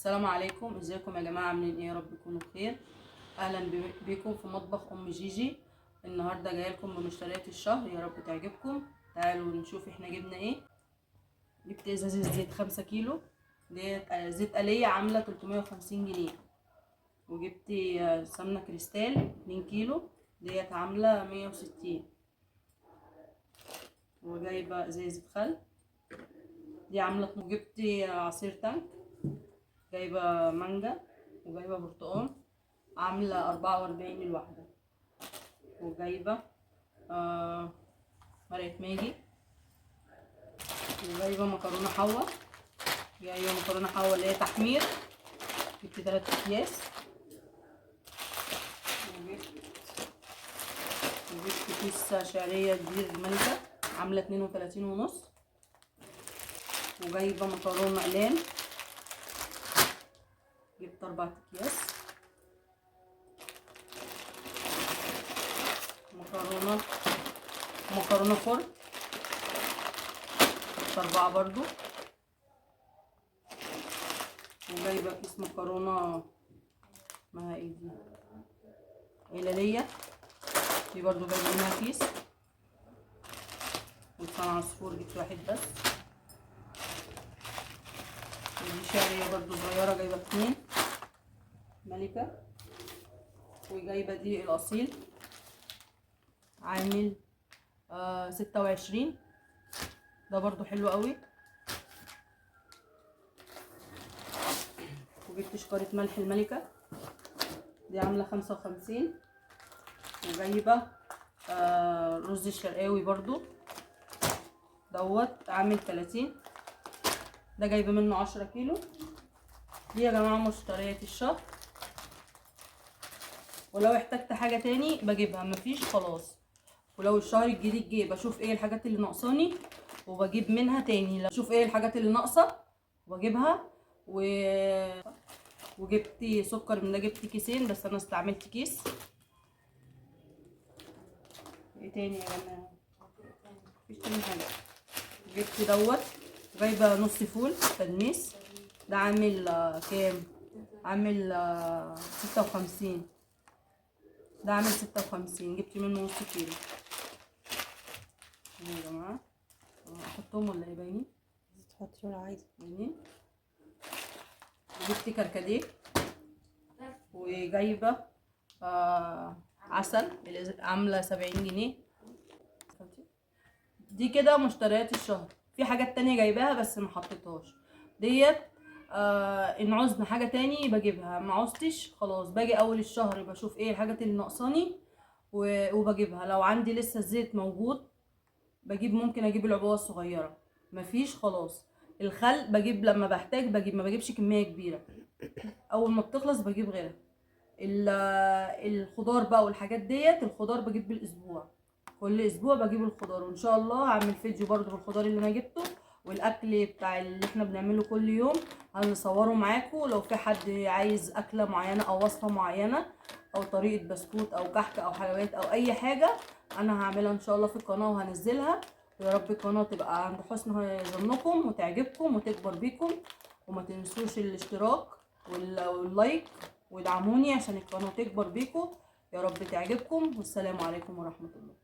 السلام عليكم، ازيكم يا جماعه؟ عاملين ايه؟ يا رب تكونوا بخير. اهلا بيكم في مطبخ ام جيجي. النهارده جايه لكم بمشتريات الشهر، يا رب تعجبكم. تعالوا نشوف احنا جبنا ايه. جبت ازازه زيت 5 كيلو ديت، زيت آلية عامله 350 جنيه. وجبت سمنه كريستال 2 كيلو ديت عامله 160. وجايبه ازازه خل دي عامله. وجبت عصير تانك، جايبه مانجا وجايبه برتقال عامله 44 الواحده. وجايبه مرقه ماجي. وجايبه مكرونه حوا، جايبه مكرونه حوا اللي هي تحمير. جبت 3 اكياس. وجبت كيس شعريه كبير ملكه عامله 32 ونص. وجايبه مكرونه اقلام، جبت 4 اكياس. مكرونه فرن، جبت 4 برضو. وجايبه كيس مكرونه اسمها ايه دي، هلاليه، دي برضو جايبه منها كيس. ولسان عصفور جبت واحد بس. ودي شعريه برضو صغيره جايبه 2 ملكه. وجايبه دي الاصيل عامل 26، ده برضو حلو قوي. وجبت شكارة ملح الملكة دي عاملة 55. وجايبة رز الشرقاوي برضو دوت عامل 30، ده جايبة منه 10 كيلو. دي يا جماعة مشتريات الشهر، ولو احتجت حاجة تاني بجيبها، مفيش خلاص. ولو الشهر الجديد جه بشوف ايه الحاجات اللي ناقصاني وبجيب منها تاني. لو اشوف ايه الحاجات اللي ناقصة وبجيبها. وجبت سكر من ده، جبت كيسين بس انا استعملت كيس. ايه تاني يا جماعه؟ مفيش تاني حاجه. جبت دوت، جايبه نص فول تدميس، ده عامل كام؟ عامل 56، ده عامل 56. جبت منه نص كيلو يا جماعه. احطهم ولا ايه؟ باينين؟ تحطي ولا عايزه؟ باينين. جبت كركديه. وجايبه عسل عامله 70 جنيه. دي كده مشتريات الشهر. في حاجات تانية جايباها بس ما حطيتهاش ديت. ان عوزنا حاجه تاني بجيبها، ما عوزتش خلاص باجي اول الشهر بشوف ايه الحاجات اللي ناقصاني وبجيبها. لو عندي لسه الزيت موجود بجيب، ممكن اجيب العبوه الصغيره، مفيش خلاص. الخل بجيب لما بحتاج بجيب، ما بجيبش كميه كبيره، اول ما بتخلص بجيب غيرها. الخضار بقى والحاجات ديت، الخضار بجيب بالاسبوع، كل اسبوع بجيب الخضار. وان شاء الله هعمل فيديو برضو بالخضار اللي انا جبته والاكل بتاع اللي احنا بنعمله كل يوم هنصوره معاكم. لو في حد عايز اكله معينه او وصفه معينه او طريقه بسكوت او كحك او حلويات او اي حاجه انا هعملها ان شاء الله في القناه وهنزلها. ويا رب القناه تبقى عند حسن ظنكم وتعجبكم وتكبر بيكم. وما تنسوش الاشتراك واللايك وادعموني عشان القناه تكبر بيكم. يا رب تعجبكم، والسلام عليكم ورحمه الله.